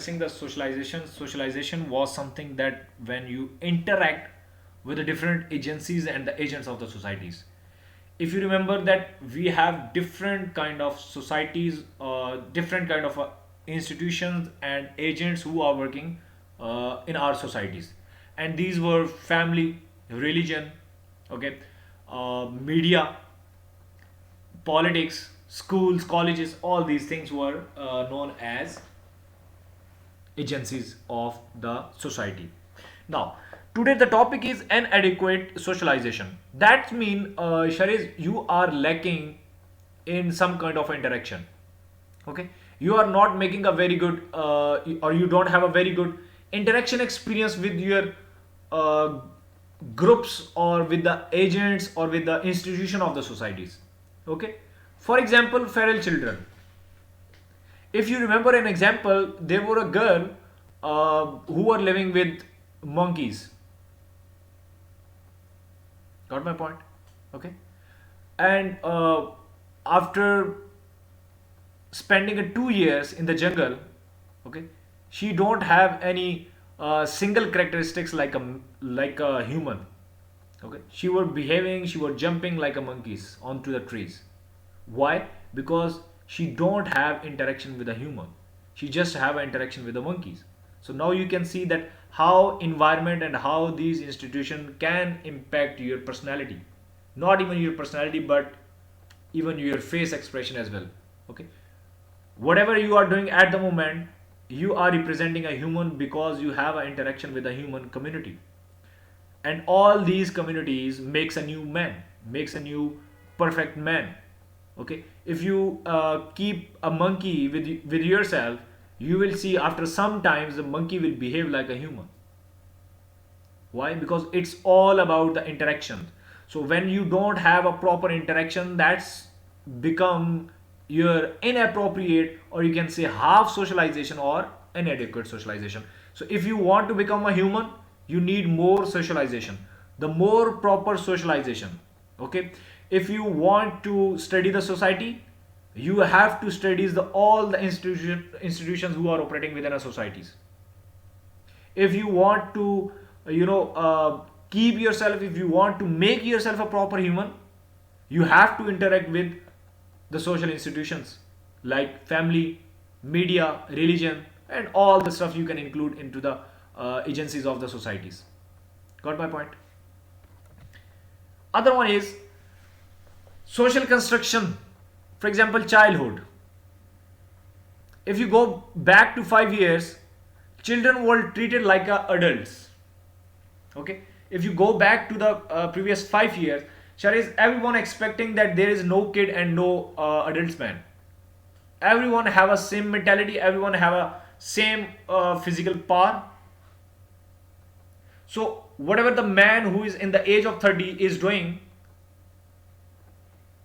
The socialization was something that when you interact with the different agencies and the agents of the societies. If you remember that we have different kind of societies, different kind of institutions and agents who are working in our societies, and these were family, religion, okay, media, politics, schools, colleges. All these things were known as agencies of the society. Now, today the topic is inadequate socialization. That means, Shariz, you are lacking in some kind of interaction. Okay, you are not making a very good, or you don't have a very good interaction experience with your uh, groups or with the agents or with the institution of the societies. Okay, for example, feral children. If you remember an example, there were a girl who were living with monkeys. Got my point? Okay. And after spending 2 years in the jungle, okay, she don't have any single characteristics like a human. Okay, she was behaving, she was jumping like a monkeys onto the trees. Why? Because she don't have interaction with a human. She just have an interaction with the monkeys. So now you can see that how environment and how these institutions can impact your personality. Not even your personality, but even your face expression as well. Okay. Whatever you are doing at the moment, you are representing a human because you have an interaction with a human community, and all these communities makes a new man, makes a new perfect man. Okay, if you keep a monkey with yourself, you will see after some times the monkey will behave like a human. Why? Because it's all about the interaction. So when you don't have a proper interaction, that's become your inappropriate, or you can say half socialization or inadequate socialization. So if you want to become a human, you need more socialization, the more proper socialization. Okay, if you want to study the society, you have to study all the institutions who are operating within a societies. If you want to keep yourself, if you want to make yourself a proper human, you have to interact with the social institutions like family, media, religion, and all the stuff you can include into the agencies of the societies. Got my point? Other one is social construction. For example, childhood. If you go back to 5 years, children were treated like adults. Okay, if you go back to the previous 5 years, shall is everyone expecting that there is no kid and no adults man. Everyone have a same mentality, everyone have a same physical power. So whatever the man who is in the age of 30 is doing,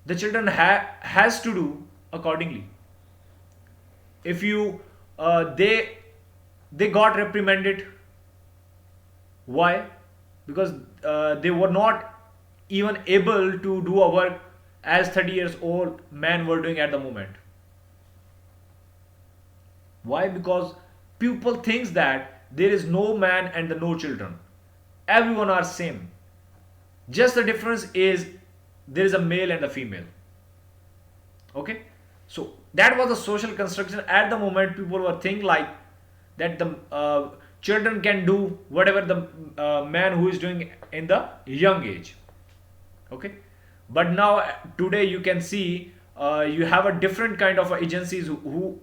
the children has to do accordingly. If you they got reprimanded. Why? Because they were not even able to do a work as 30 years old men were doing at the moment. Why? Because people thinks that there is no man and the no children. Everyone are same. Just the difference is there is a male and a female. Okay, so that was the social construction at the moment. People were think like that the children can do whatever the man who is doing in the young age. Okay, but now today you can see you have a different kind of agencies who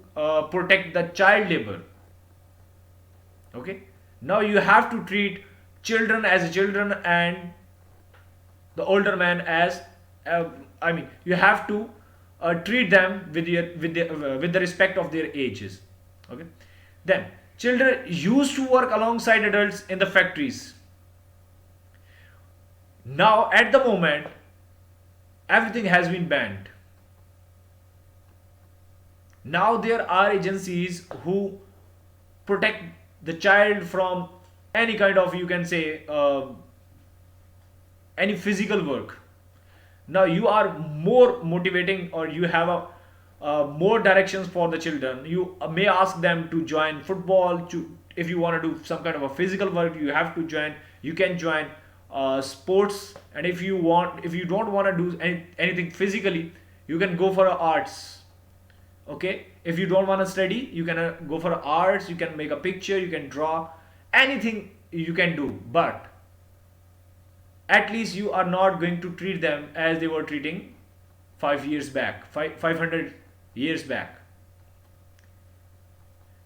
protect the child labor. Okay, now you have to treat children as children and the older man as you have to treat them with the respect of their ages. Okay, then children used to work alongside adults in the factories. Now at the moment everything has been banned. Now there are agencies who protect the child from any kind of, you can say, any physical work. Now you are more motivating, or you have more directions for the children. You may ask them to join football. If you want to do some kind of a physical work, you have to join. You can join sports, and if you don't want to do anything physically, you can go for arts. Okay, if you don't want to study, you can go for arts. You can make a picture, you can draw, anything you can do, but at least you are not going to treat them as they were treating 5 years back, 500 years back.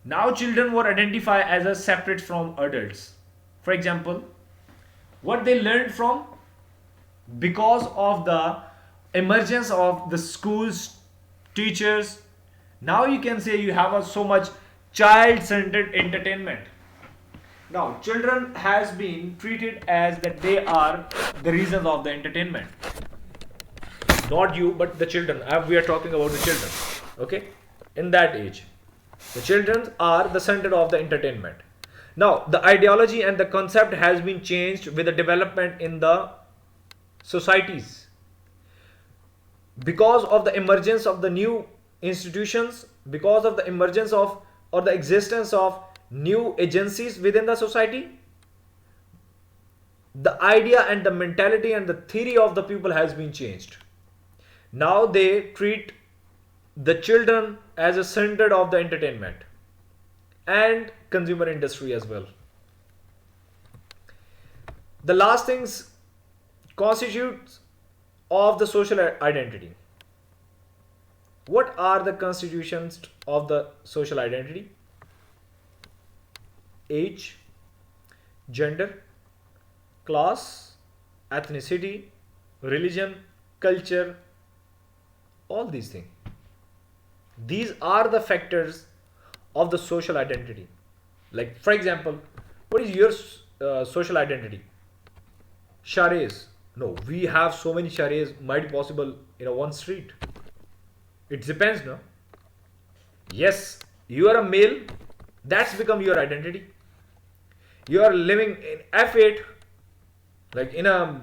Now children were identified as a separate from adults. For example, what they learned from, because of the emergence of the schools, teachers, now you can say you have so much child-centered entertainment. Now children has been treated as that they are the reasons of the entertainment. Not you, but the children. We are talking about the children. Okay, in that age, the children are the center of the entertainment. Now the ideology and the concept has been changed with the development in the societies, because of the emergence of the new institutions, because of the emergence of or the existence of new agencies within the society. The idea and the mentality and the theory of the people has been changed. Now they treat the children as a center of the entertainment and consumer industry as well. The last things constitutes of the social identity. What are the constitutions of the social identity? Age, gender, class, ethnicity, religion, culture, all these things. These are the factors of the social identity. Like, for example, what is your social identity? Charades. No, we have so many charades might be possible in a one street. It depends, no? Yes, you are a male, that's become your identity. You are living in F8, like in a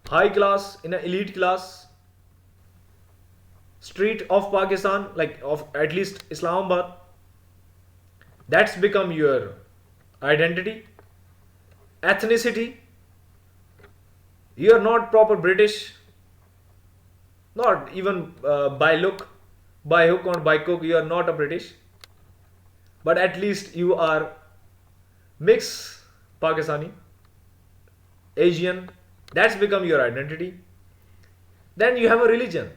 high class, in an elite class, street of Pakistan, like of at least Islamabad. That's become your identity. Ethnicity. You are not proper British, not even by look, by hook or by crook, you are not a British, but at least you are mixed Pakistani, Asian. That's become your identity. Then you have a religion.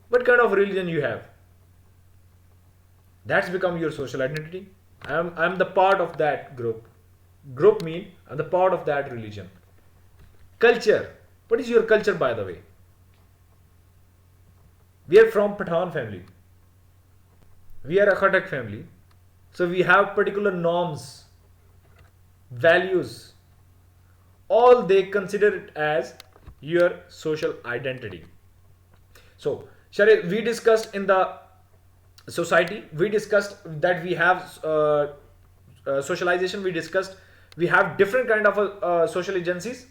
What kind of religion you have? That's become your social identity. I'm the part of that group. Group mean I'm the part of that religion. Culture. What is your culture, by the way? We are from Pathan family. We are a Khatak family. So we have particular norms, values. All they consider it as your social identity. So, Sharif, we discussed in the society, we discussed that we have socialization, we discussed we have different kind of social agencies.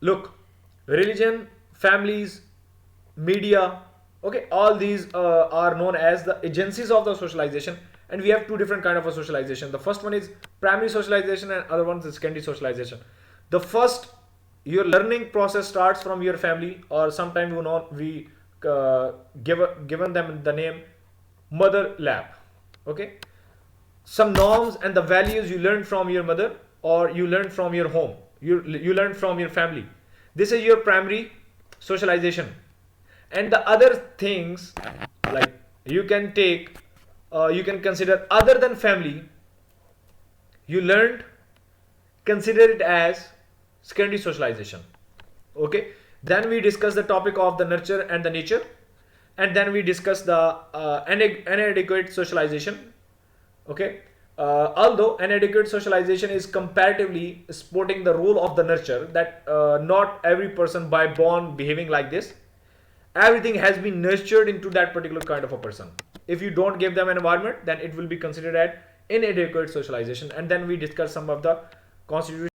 Look, religion, families, media, okay, all these are known as the agencies of the socialization, and we have two different kind of a socialization. The first one is primary socialization and other one is secondary socialization. The first, your learning process starts from your family, or sometimes we given them the name mother lab. Okay, some norms and the values you learn from your mother, or you learn from your home, you learn from your family. This is your primary socialization. And the other things, like you can take, you can consider other than family, you learned, consider it as secondary socialization. Okay, then we discuss the topic of the nurture and the nature, and then we discuss the inadequate socialization. Okay, although inadequate socialization is comparatively supporting the role of the nurture, that not every person by born behaving like this. Everything has been nurtured into that particular kind of a person. If you don't give them an environment, then it will be considered as inadequate socialization. And then we discuss some of the constitution